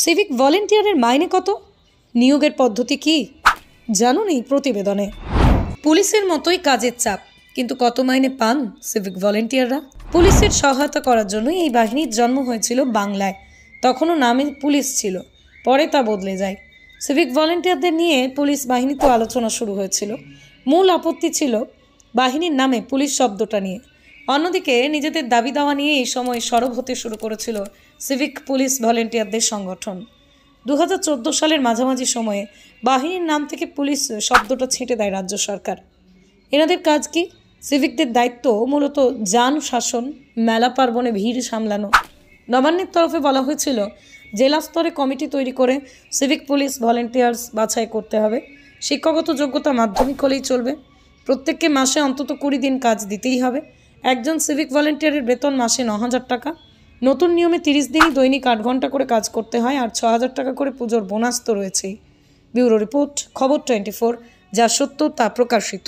Civic ভলেন্টিয়ারের মাইনে কত? নিয়োগের পদ্ধতি কি জানুন এই প্রতিবেদনে। পুলিশের মতোই কাজের চাপ, কিন্তু কত মাইনে পান সিভিক ভলেন্টিয়াররা? পুলিশের সহায়তা করার জন্য এই বাহিনীর জন্ম হয়েছিল বাংলায়। তখনও নামে পুলিশ ছিল, পরে তা বদলে যায়। সিভিক ভলেন্টিয়ারদের নিয়ে পুলিশ বাহিনীতে আলোচনা শুরু হয়েছিল। মূল আপত্তি ছিল বাহিনীর নামে পুলিশ শব্দটা নিয়ে। অন্যদিকে নিজেদের দাবি দাওয়া নিয়ে এই সময় সরব হতে শুরু করেছিল সিভিক পুলিশ ভলেন্টিয়ারদের সংগঠন। 2014 সালের মাঝামাঝি সময়ে বাহিনীর নাম থেকে পুলিশ শব্দটা ছেঁটে দেয় রাজ্য সরকার। এনাদের কাজ কি? সিভিকদের দায়িত্ব মূলত যান শাসন, মেলা পার্বণে ভিড় সামলানো। নবান্নের তরফে বলা হয়েছিল জেলা স্তরে কমিটি তৈরি করে সিভিক পুলিশ ভলেন্টিয়ার্স বাছাই করতে হবে। শিক্ষাগত যোগ্যতা মাধ্যমিক হলেই চলবে। প্রত্যেককে মাসে অন্তত 20 দিন কাজ দিতেই হবে। একজন সিভিক ভলেন্টিয়ারের বেতন মাসে 9,000 টাকা। নতুন নিয়মে 30 দিনই দৈনিক 8 ঘন্টা করে কাজ করতে হয়, আর 6,000 টাকা করে পুজোর বোনাস তো রয়েছেই। ব্যুরো রিপোর্ট, খবর 24, যা সত্য তা প্রকাশিত।